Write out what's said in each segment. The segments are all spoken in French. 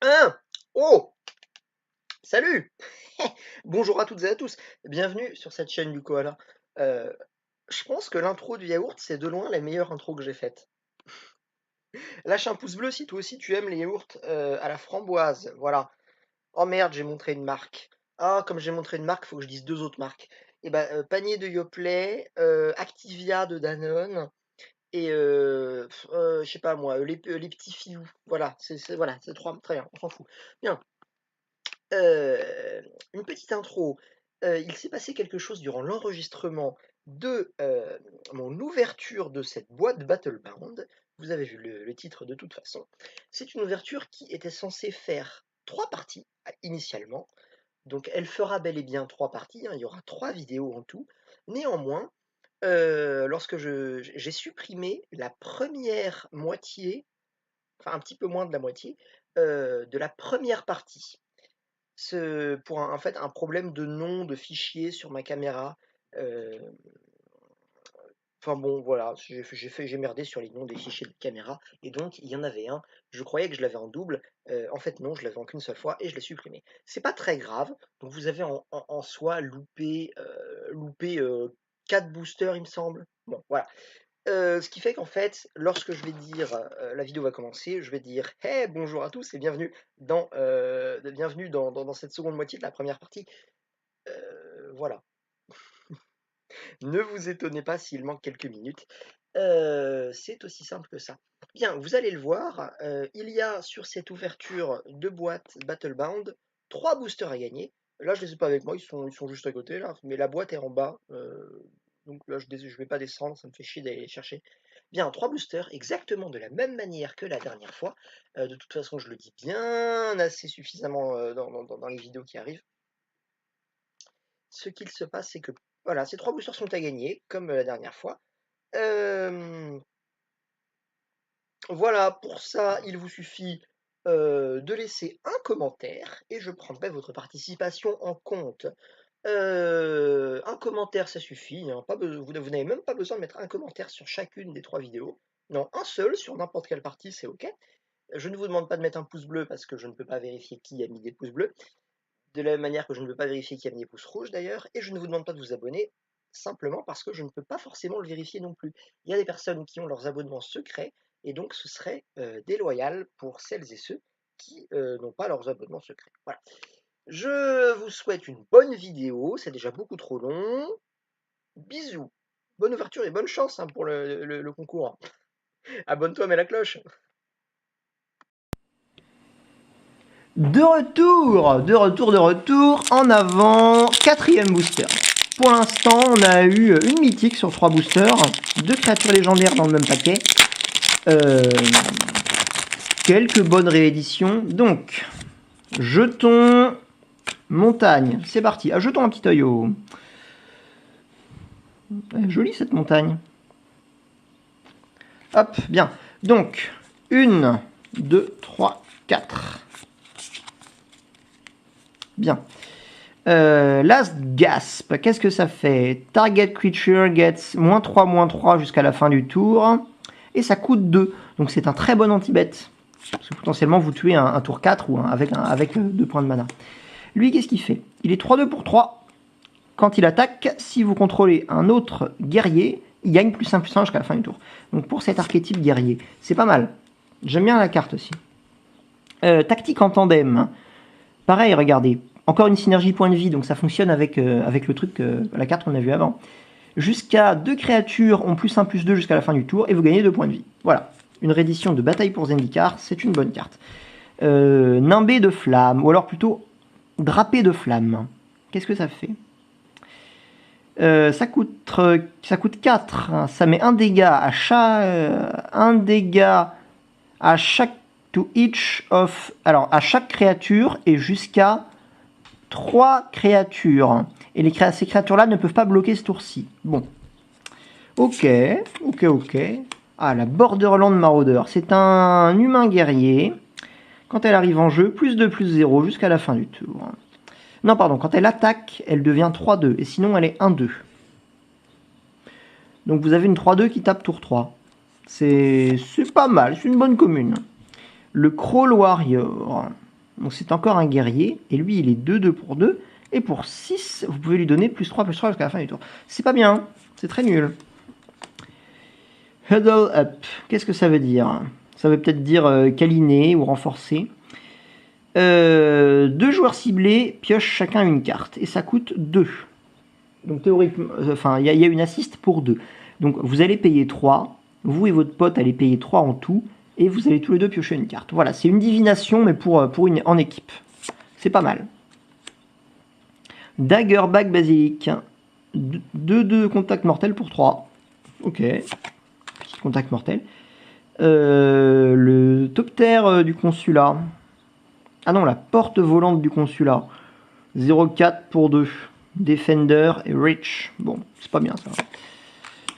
Hein? Oh! Salut! Bonjour à toutes et à tous, bienvenue sur cette chaîne du koala. Heu, je pense que l'intro du yaourt, c'est de loin la meilleure intro que j'ai faite. Lâche un pouce bleu si toi aussi tu aimes les yaourts, à la framboise, voilà. Oh merde, j'ai montré une marque. Ah, comme j'ai montré une marque, faut que je dise 2 autres marques. Et bah, Panier de Yoplait, Activia de Danone et je sais pas moi, les petits filous. Voilà, voilà, c'est 3 très bien, on s'en fout. Bien. Une petite intro. Il s'est passé quelque chose durant l'enregistrement de, mon ouverture de cette boîte Battlebound. Vous avez vu le titre de toute façon. C'est une ouverture qui était censée faire 3 parties, initialement. Donc elle fera bel et bien 3 parties, hein, il y aura 3 vidéos en tout. Néanmoins, lorsque j'ai supprimé la première moitié, enfin un petit peu moins de la moitié, de la première partie. Pour un en fait, un problème de nom de fichier sur ma caméra, heu, enfin bon, voilà, j'ai merdé sur les noms des fichiers de caméra et donc il y en avait un, je croyais que je l'avais en double, en fait non, je l'avais en qu'une seule fois et je l'ai supprimé. C'est pas très grave, donc vous avez en soi loupé 4 boosters, il me semble. Bon, voilà. Ce qui fait qu'en fait, lorsque je vais dire, la vidéo va commencer, je vais dire: «Hey, bonjour à tous et bienvenue dans cette seconde moitié de la première partie». Voilà. Ne vous étonnez pas s'il manque quelques minutes. C'est aussi simple que ça. Bien, vous allez le voir, il y a sur cette ouverture de boîte Battlebound 3 boosters à gagner. Là, je les ai pas avec moi, ils sont juste à côté là, mais la boîte est en bas, donc là je vais pas descendre, ça me fait chier d'aller les chercher. Bien, 3 boosters exactement de la même manière que la dernière fois. De toute façon, je le dis bien assez suffisamment, dans les vidéos qui arrivent. Ce qu'il se passe, c'est que voilà, ces 3 boosters sont à gagner, comme, la dernière fois. Hem, voilà, pour ça, il vous suffit, de laisser un commentaire et je prendrai votre participation en compte. Un commentaire, ça suffit, hein, pas be vous n'avez même pas besoin de mettre un commentaire sur chacune des 3 vidéos. Non, un seul sur n'importe quelle partie, c'est OK. Je ne vous demande pas de mettre un pouce bleu parce que je ne peux pas vérifier qui a mis des pouces bleus. De la même manière que je ne peux pas vérifier qui a mis des pouces rouges d'ailleurs, et je ne vous demande pas de vous abonner, simplement parce que je ne peux pas forcément le vérifier non plus. Il y a des personnes qui ont leurs abonnements secrets, et donc ce serait déloyal pour celles et ceux qui n'ont pas leurs abonnements secrets. Voilà. Je vous souhaite une bonne vidéo, c'est déjà beaucoup trop long. Bisous. Bonne ouverture et bonne chance hein, pour le concours. Abonne-toi, mets la cloche. De retour, en avant, quatrième booster. Pour l'instant, on a eu une mythique sur 3 boosters, 2 créatures légendaires dans le même paquet, quelques bonnes rééditions. Donc, jetons, montagne, c'est parti. Ah, jetons un petit œil au... Jolie cette montagne. Hop, bien. Donc, 1, 2, 3, 4. Bien. Last Gasp, qu'est-ce que ça fait? Target creature gets -3/-3 jusqu'à la fin du tour. Et ça coûte 2. Donc c'est un très bon anti-bet. Parce que potentiellement vous tuez un tour 4 ou avec 2 points de mana. Lui, qu'est-ce qu'il fait? Il est 3-2 pour 3. Quand il attaque, si vous contrôlez un autre guerrier, il gagne +1/+1 jusqu'à la fin du tour. Donc pour cet archétype guerrier, c'est pas mal. J'aime bien la carte aussi. Tactique en tandem. Pareil, regardez. Encore une synergie point de vie, donc ça fonctionne avec le truc, la carte qu'on a vue avant. Jusqu'à 2 créatures ont +1/+2 jusqu'à la fin du tour et vous gagnez 2 points de vie. Voilà. Une réédition de Bataille pour Zendikar, c'est une bonne carte. Nimbé de flamme, ou alors plutôt drapé de flamme. Qu'est-ce que ça fait ça coûte 4. Hein. Ça met un dégât à chaque to each of. Alors, à chaque créature et jusqu'à 3 créatures. Et ces créatures-là ne peuvent pas bloquer ce tour-ci. Bon. Ok. Ah, la Borderland Marauder. C'est un humain guerrier. Quand elle arrive en jeu, +2/+0 jusqu'à la fin du tour. Non, pardon. Quand elle attaque, elle devient 3-2. Et sinon, elle est 1-2. Donc vous avez une 3-2 qui tape tour 3. C'est pas mal. C'est une bonne commune. Le Crawl Warrior. Donc c'est encore un guerrier. Et lui, il est 2-2 pour 2. Et pour 6, vous pouvez lui donner +3 jusqu'à la fin du tour. C'est pas bien. C'est très nul. Huddle up. Qu'est-ce que ça veut dire? Ça veut peut-être dire câliner ou renforcer. 2 joueurs ciblés piochent chacun une carte. Et ça coûte 2. Donc théoriquement, enfin, il y a une assist pour 2. Donc vous allez payer 3. Vous et votre pote allez payer 3 en tout. Et vous allez tous les deux piocher une carte. Voilà, c'est une divination, mais en équipe. C'est pas mal. Daggerback Basilic. 2 contacts mortels pour 3. Ok. Petit contact mortel. Le Toptère du consulat. Ah non, la porte volante du consulat. 0,4 pour 2. Defender et Rich. Bon, c'est pas bien ça.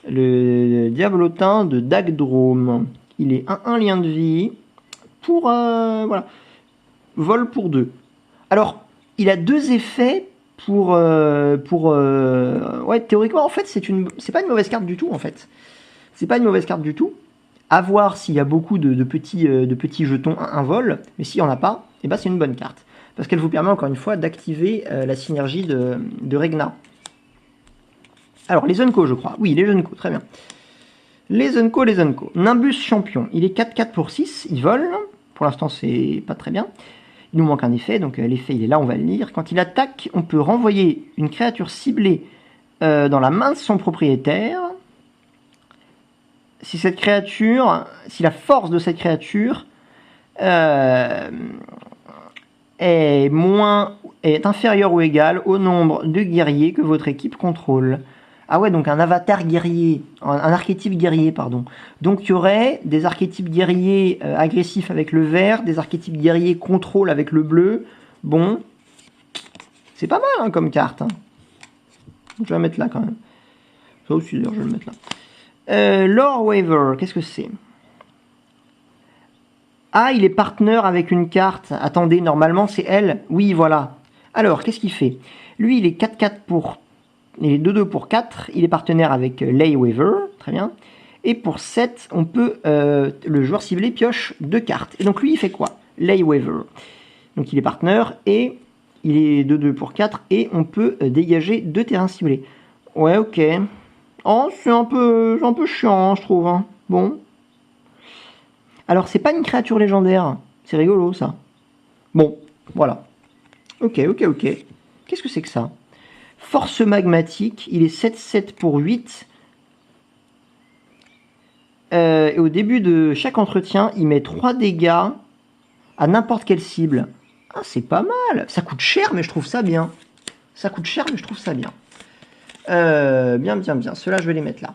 Le Diablotin de Dagdrome. Il est 1-1 lien de vie. Pour. Voilà. Vol pour 2. Alors, il a 2 effets pour. Ouais, théoriquement, en fait, c'est pas une mauvaise carte du tout, en fait. C'est pas une mauvaise carte du tout. À voir s'il y a beaucoup de petits jetons, un vol. Mais s'il n'y en a pas, eh ben, c'est une bonne carte. Parce qu'elle vous permet encore une fois d'activer la synergie de Regna. Alors, les Unco, je crois. Oui, les Unco, très bien. Les Unco. Nimbus champion. Il est 4-4 pour 6. Il vole. Pour l'instant, c'est pas très bien. Il nous manque un effet. Donc, l'effet, il est là, on va le lire. Quand il attaque, on peut renvoyer une créature ciblée dans la main de son propriétaire. Si la force de cette créature est inférieure ou égale au nombre de guerriers que votre équipe contrôle. Ah ouais, donc un avatar guerrier, un archétype guerrier, pardon. Donc il y aurait des archétypes guerriers agressifs avec le vert, des archétypes guerriers contrôle avec le bleu. Bon, c'est pas mal hein, comme carte. Hein. Je vais la mettre là quand même. Ça aussi d'ailleurs, je vais le mettre là. Lore Waver, qu'est-ce que c'est? Ah, il est partenaire avec une carte. Attendez, normalement c'est elle. Oui, voilà. Alors, qu'est-ce qu'il fait? Lui, il est 4-4 pour... Il est 2-2 pour 4. Il est partenaire avec Ley Waver. Très bien. Et pour 7, on peut... le joueur ciblé pioche 2 cartes. Et donc lui, il fait quoi? Ley Waver. Donc il est partenaire et il est 2-2 pour 4. Et on peut dégager 2 terrains ciblés. Ouais, ok. Oh, c'est un peu chiant, je trouve. Hein. Bon. Alors, c'est pas une créature légendaire. C'est rigolo, ça. Bon, voilà. Ok. Qu'est-ce que c'est que ça? Force magmatique. Il est 7-7 pour 8. Et au début de chaque entretien, il met 3 dégâts à n'importe quelle cible. Ah, c'est pas mal. Ça coûte cher, mais je trouve ça bien. Bien. Ceux-là, je vais les mettre là.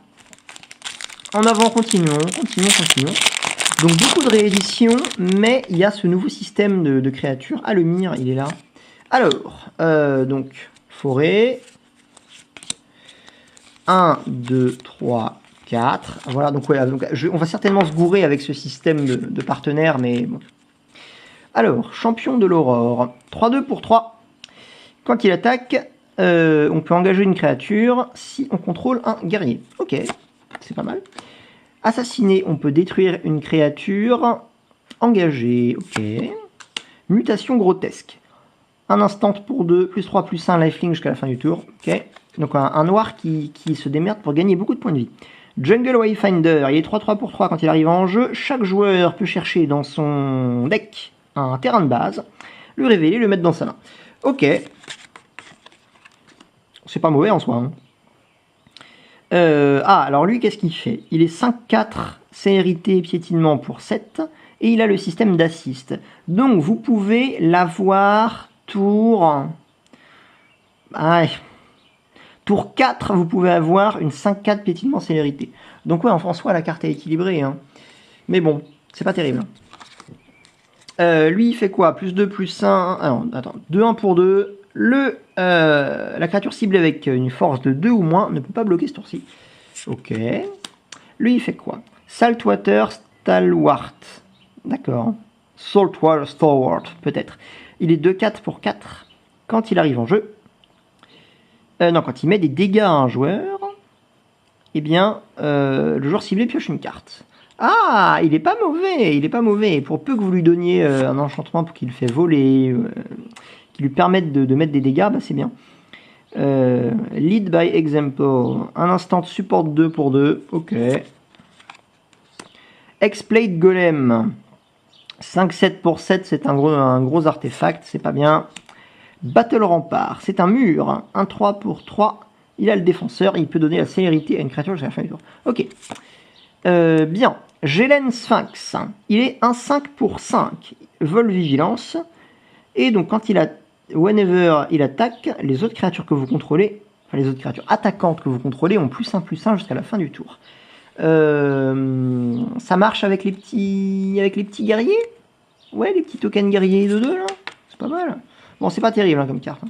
En avant, continuons. Donc beaucoup de rééditions, mais il y a ce nouveau système de créatures. Ah, le mire, il est là. Alors, donc, forêt. 1, 2, 3, 4. Voilà, donc, ouais, donc on va certainement se gourer avec ce système de partenaires, mais bon. Alors, champion de l'aurore. 3-2 pour 3. Quand il attaque, on peut engager une créature si on contrôle un guerrier. Ok, c'est pas mal. Assassiner, on peut détruire une créature. Engager, ok. Mutation grotesque. Un instant pour 2, +3/+1 lifelink jusqu'à la fin du tour. Ok. Donc un noir qui se démerde pour gagner beaucoup de points de vie. Jungle Wayfinder, il est 3-3 pour 3 quand il arrive en jeu. Chaque joueur peut chercher dans son deck un terrain de base, le révéler, le mettre dans sa main. Ok. C'est pas mauvais en soi. Hein. Alors lui, qu'est-ce qu'il fait? Il est 5-4, célérité, piétinement pour 7, et il a le système d'assist. Donc vous pouvez l'avoir tour... Tour 4, vous pouvez avoir une 5-4 piétinement célérité. Donc ouais, en soi, la carte est équilibrée. Hein. Mais bon, c'est pas terrible. Lui, il fait quoi? +2/+1... Ah non, attends, 2-1 pour 2... La créature ciblée avec une force de 2 ou moins ne peut pas bloquer ce tour-ci. Ok. Lui, il fait quoi? Saltwater Stalwart. D'accord. Saltwater Stalwart, peut-être. Il est 2-4 pour 4 quand il arrive en jeu. Non, quand il met des dégâts à un joueur, eh bien, le joueur ciblé pioche une carte. Ah, il est pas mauvais, il est pas mauvais. Et pour peu que vous lui donniez un enchantement pour qu'il fait voler, qui lui permette de mettre des dégâts, bah c'est bien. Lead by example. Un instant support 2 pour 2. Ok. X-Plate Golem. 5-7 pour 7, c'est un gros artefact, c'est pas bien. Battle Rampart, c'est un mur. 1-3 pour 3. Il a le défenseur, il peut donner la célérité à une créature jusqu'à la fin du tour. Ok. Bien. Gelen Sphinx. Il est 1-5 pour 5. Vol vigilance. Et donc quand whenever il attaque, les autres créatures que vous contrôlez, enfin les autres créatures attaquantes que vous contrôlez ont +1/+1 jusqu'à la fin du tour. Ça marche avec les petits guerriers. Ouais, les petits tokens guerriers de 2 là. C'est pas mal. Bon, c'est pas terrible hein, comme carte.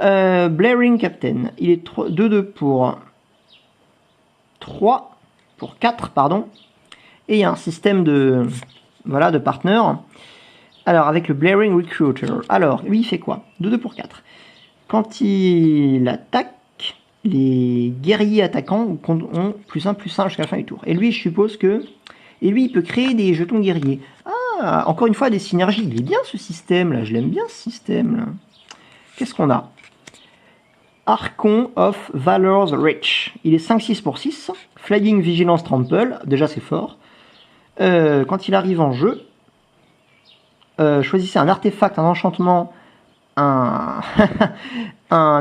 Blaring Captain. Il est 2-2 pour 3 pour 4, pardon. Et il y a un système de partner. Alors, avec le Blaring Recruiter. Alors, lui, il fait quoi? 2-2 pour 4. Quand il attaque, les guerriers attaquants ont +1/+1 jusqu'à la fin du tour. Et lui, je suppose que... Et lui, il peut créer des jetons guerriers. Ah, encore une fois, des synergies. Il est bien, ce système-là. Je l'aime bien, ce système-là. Qu'est-ce qu'on a? Archon of Valor's Reach. Il est 5-6 pour 6. Flying Vigilance Trample. Déjà, c'est fort. Quand il arrive en jeu, choisissez un artefact, un enchantement, un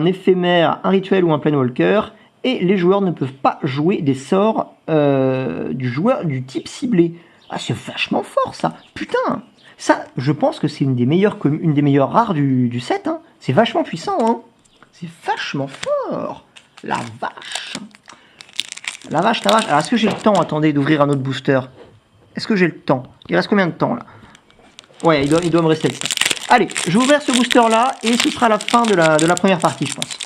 éphémère, un rituel ou un planewalker. Et les joueurs ne peuvent pas jouer des sorts du joueur du type ciblé. Ah, c'est vachement fort, ça. Putain. Ça, je pense que c'est une des meilleures rares du set. Hein. C'est vachement puissant. Hein. C'est vachement fort. La vache. La vache, la vache. Alors, est-ce que j'ai le temps, attendez, d'ouvrir un autre booster? Est-ce que j'ai le temps? Il reste combien de temps, là? Ouais, il doit me rester le temps. Allez, je vais ouvrir ce booster-là, et ce sera la fin de la première partie, je pense.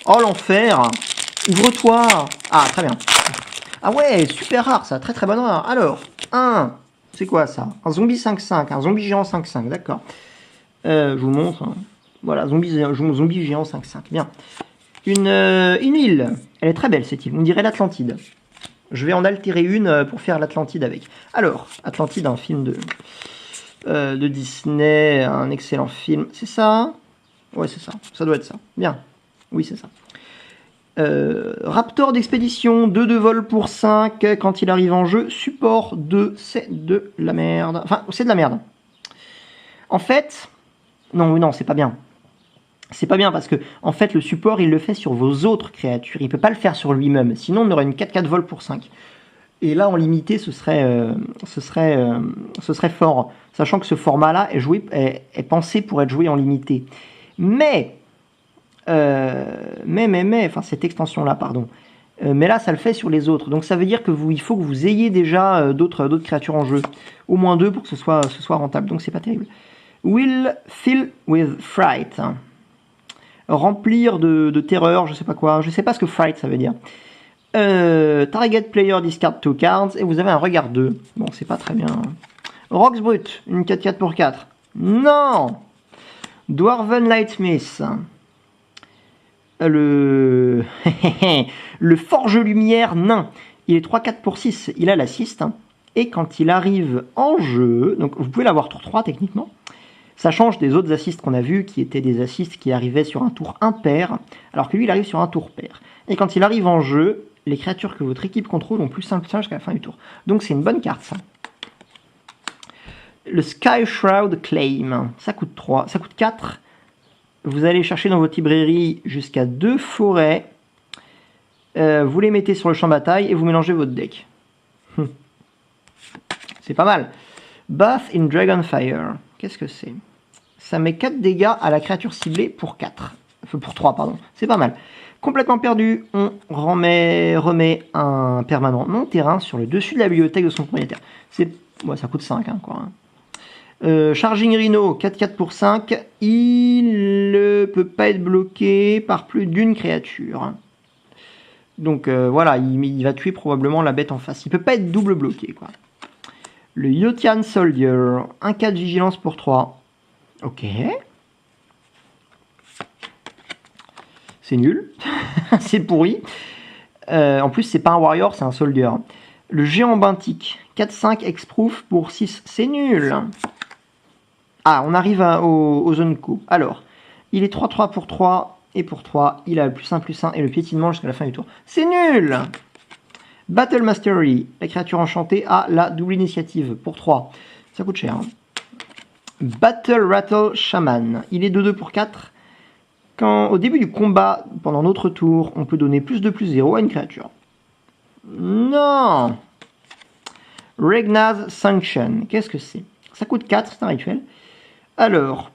Oh, l'enfer. Ouvre-toi. Ah, très bien. Ah ouais, super rare, ça. Très, très bonne rare. Alors, c'est quoi, ça? Un zombie 5-5, un zombie géant 5-5, d'accord. Je vous montre. Hein. Voilà, zombie géant 5-5. Bien. Une île. Elle est très belle, cette île. On dirait l'Atlantide. Je vais en altérer une pour faire l'Atlantide avec. Alors, Atlantide, un film de Disney, un excellent film. C'est ça? Ouais, c'est ça. Ça doit être ça. Bien. Oui, c'est ça. Raptor d'expédition, 2 vol pour 5. Quand il arrive en jeu, support 2, c'est de la merde. Enfin, c'est de la merde. En fait, non, c'est pas bien. C'est pas bien parce que, en fait, le support, il le fait sur vos autres créatures. Il peut pas le faire sur lui-même. Sinon, on aurait une 4-4 vol pour 5. Et là, en limité, ce serait fort. Sachant que ce format-là est pensé pour être joué en limité. Mais, enfin, cette extension-là, pardon. Mais là, ça le fait sur les autres. Donc, ça veut dire que il faut que vous ayez déjà d'autres créatures en jeu. Au moins 2 pour que ce soit rentable. Donc, c'est pas terrible. Will fill with fright. Remplir de terreur, je sais pas quoi. Je sais pas ce que fright ça veut dire. Target player discard 2 cards. Et vous avez un regard 2. Bon, c'est pas très bien. Rocks Brut, une 4-4 pour 4. Non! Dwarven Lightsmith. Le Forge Lumière nain. Il est 3-4 pour 6. Il a l'assist. Et quand il arrive en jeu, donc vous pouvez l'avoir tour 3 techniquement. Ça change des autres assists qu'on a vus, qui étaient des assists qui arrivaient sur un tour impair, alors que lui, il arrive sur un tour pair. Et quand il arrive en jeu, les créatures que votre équipe contrôle ont +1/+1 jusqu'à la fin du tour. Donc c'est une bonne carte, ça. Le Sky Shroud Claim, ça coûte 4. Vous allez chercher dans votre librairie jusqu'à 2 forêts. Vous les mettez sur le champ de bataille et vous mélangez votre deck. C'est pas mal. Bath in Dragonfire. Qu'est-ce que c'est? Ça met 4 dégâts à la créature ciblée pour 4. Enfin, pour 3, pardon. C'est pas mal. Complètement perdu, on remet un permanent non-terrain sur le dessus de la bibliothèque de son propriétaire. Ouais, ça coûte 5, hein, quoi. Charging Rhino, 4-4 pour 5. Il ne peut pas être bloqué par plus d'une créature. Donc voilà, il va tuer probablement la bête en face. Il peut pas être double bloqué, quoi. Le Yotian Soldier, 1-4 vigilance pour 3. Ok. C'est nul. C'est pourri. En plus, c'est pas un warrior, c'est un soldier. Le géant benthique, 4-5 Hexproof pour 6, c'est nul. Ah, on arrive aux zones co. Alors, il est 3-3 pour 3, et pour 3, il a le +1/+1 et le piétinement jusqu'à la fin du tour. C'est nul. Battle Mastery, la créature enchantée a la double initiative pour 3. Ça coûte cher. Hein. Battle Rattle Shaman, il est 2-2 pour 4. Quand, au début du combat, pendant notre tour, on peut donner +2/+0 à une créature. Non. Regnaz Sanction, qu'est-ce que c'est? Ça coûte 4, c'est un rituel. Alors,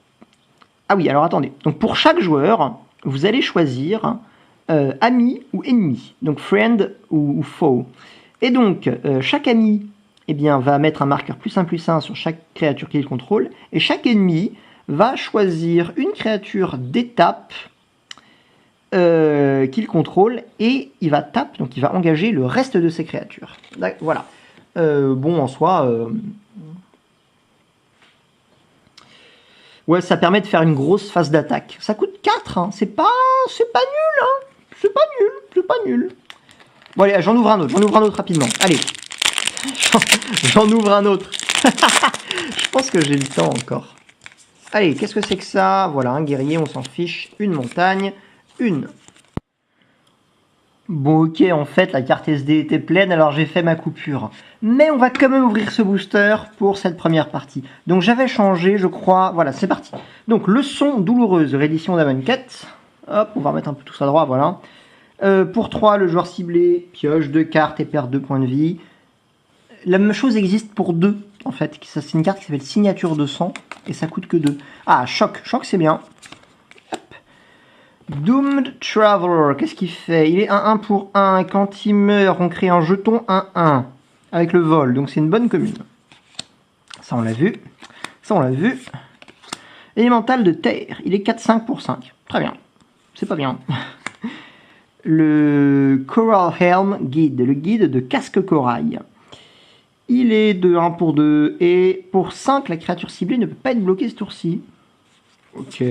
ah oui, alors attendez. Donc pour chaque joueur, vous allez choisir ami ou ennemi, donc friend ou foe. Et donc, chaque ami eh bien, va mettre un marqueur +1/+1 sur chaque créature qu'il contrôle, et chaque ennemi va choisir une créature d'étape qu'il contrôle, et il va taper, donc il va engager le reste de ses créatures. Voilà. Bon, en soi... ouais, ça permet de faire une grosse phase d'attaque. Ça coûte 4, hein. C'est pas nul, hein. C'est pas nul. Bon, allez, j'en ouvre un autre rapidement. Allez. J'en ouvre un autre. Je pense que j'ai le temps encore. Allez, qu'est-ce que c'est que ça? Voilà, un guerrier, on s'en fiche. Une montagne, une. Bon, ok, en fait, la carte SD était pleine, alors j'ai fait ma coupure. Mais on va quand même ouvrir ce booster pour cette première partie. Donc j'avais changé, je crois. Voilà, c'est parti. Donc, leçon douloureuse, réédition d'Amonkhet. Hop, on va remettre un peu tout ça droit, voilà. Pour 3, le joueur ciblé pioche 2 cartes et perd 2 points de vie. La même chose existe pour 2, en fait. C'est une carte qui s'appelle Signature de sang, et ça coûte que 2. Ah, choc, c'est bien. Hop. Doomed Traveler, qu'est-ce qu'il fait? Il est 1-1 pour 1, et quand il meurt, on crée un jeton 1-1, avec le vol, donc c'est une bonne commune. Ça, on l'a vu. Élémental de terre, il est 4-5 pour 5. Très bien. C'est pas bien. Le Coral Helm Guide, le guide de casque corail. Il est de 1 pour 2, et pour 5, la créature ciblée ne peut pas être bloquée ce tour-ci. Ok.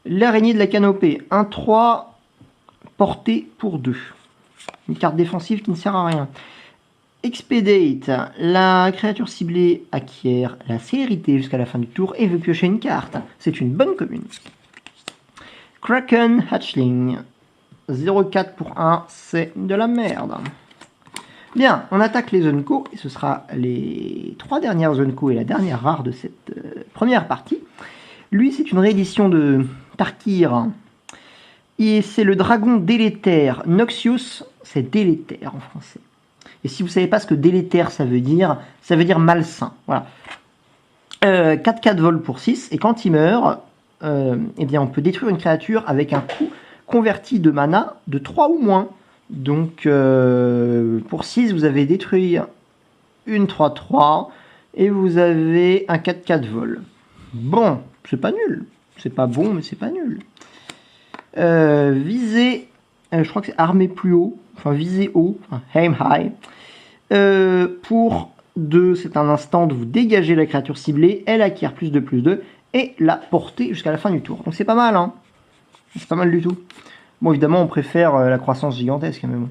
L'araignée de la canopée, 1-3, portée pour 2. Une carte défensive qui ne sert à rien. Expedite, la créature ciblée acquiert la célérité jusqu'à la fin du tour et veut piocher une carte. C'est une bonne commune. Kraken Hatchling, 0,4 pour 1, c'est de la merde. Bien, on attaque les zones co, et ce sera les 3 dernières zones co et la dernière rare de cette première partie. Lui, c'est une réédition de Tarkir, et c'est le dragon délétère. Noxious, c'est délétère en français. Et si vous ne savez pas ce que délétère ça veut dire malsain. Voilà. 4-4 vol pour 6, et quand il meurt, eh bien, on peut détruire une créature avec un coût converti de mana de 3 ou moins. Donc, pour 6, vous avez détruit une 3-3 et vous avez un 4-4 vol. Bon, c'est pas nul. C'est pas bon, mais c'est pas nul. Visez, je crois que c'est armé plus haut, enfin visez haut, aim high. Pour 2, c'est un instant de vous dégager la créature ciblée, elle acquiert +2/+2 et la porter jusqu'à la fin du tour. Donc c'est pas mal, hein. C'est pas mal du tout. Bon, évidemment, on préfère la croissance gigantesque, mais bon.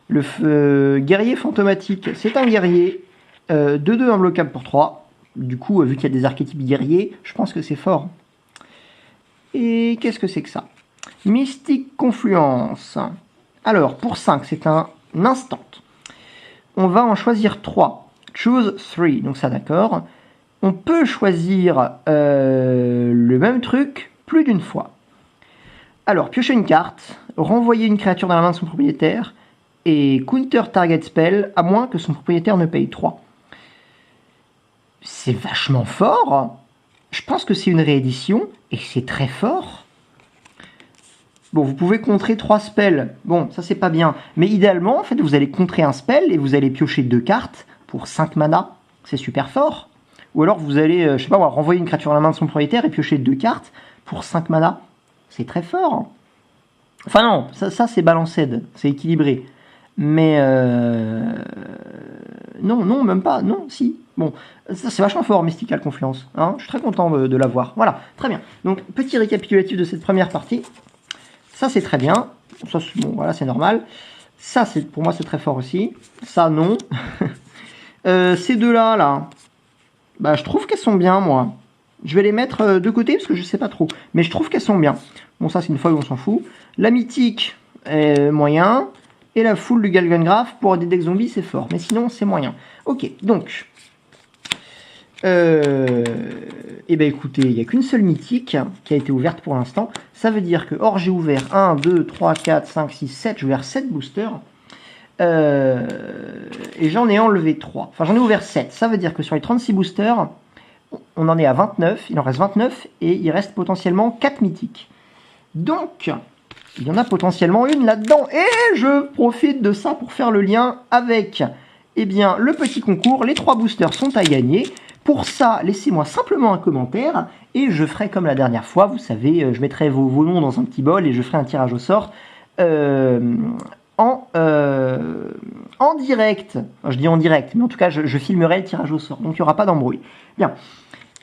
Le guerrier fantomatique, c'est un guerrier. 2-2 imbloquable pour 3. Du coup, vu qu'il y a des archétypes guerriers, je pense que c'est fort. Et qu'est-ce que c'est que ça? Mystique Confluence. Alors, pour 5, c'est un instant. On va en choisir 3. Choose 3, donc ça d'accord. On peut choisir le même truc plus d'une fois. Alors, piocher une carte, renvoyer une créature dans la main de son propriétaire, et counter target spell, à moins que son propriétaire ne paye 3. C'est vachement fort. Je pense que c'est une réédition, et c'est très fort. Bon, vous pouvez contrer 3 spells. Bon, ça c'est pas bien. Mais idéalement, en fait, vous allez contrer un spell, et vous allez piocher 2 cartes pour 5 mana. C'est super fort. Ou alors vous allez, je sais pas, renvoyer une créature dans la main de son propriétaire, et piocher 2 cartes pour 5 mana. C'est très fort. Enfin non, ça c'est balanced, c'est équilibré. Mais non, même pas, non, si. Bon, ça c'est vachement fort, Mystical Confluence. Hein, je suis très content de l'avoir. Voilà, très bien. Donc, petit récapitulatif de cette première partie. Ça c'est très bien. Ça, bon, voilà, c'est normal. Ça, pour moi, c'est très fort aussi. Ça, non. Ces deux-là, là, bah, je trouve qu'elles sont bien, moi. Je vais les mettre de côté parce que je sais pas trop. Mais je trouve qu'elles sont bien. Bon, ça, c'est une folle, on s'en fout. La mythique, moyen. Et la foule du Galgengraph, pour des decks zombies, c'est fort. Mais sinon, c'est moyen. Ok, donc... Eh ben écoutez, il n'y a qu'une seule mythique qui a été ouverte pour l'instant. Ça veut dire que, or j'ai ouvert 1, 2, 3, 4, 5, 6, 7, j'ai ouvert 7 boosters. Et j'en ai enlevé 3. Enfin, j'en ai ouvert 7. Ça veut dire que sur les 36 boosters, on en est à 29. Il en reste 29 et il reste potentiellement 4 mythiques. Donc, il y en a potentiellement une là-dedans. Et je profite de ça pour faire le lien avec eh bien, le petit concours. Les 3 boosters sont à gagner. Pour ça, laissez-moi simplement un commentaire et je ferai comme la dernière fois. Vous savez, je mettrai vos noms dans un petit bol et je ferai un tirage au sort en direct. Enfin, je dis en direct, mais en tout cas, je filmerai le tirage au sort. Donc, il n'y aura pas d'embrouille. Bien.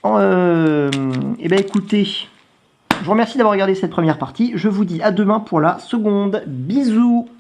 Eh bien, écoutez, je vous remercie d'avoir regardé cette première partie. Je vous dis à demain pour la seconde. Bisous!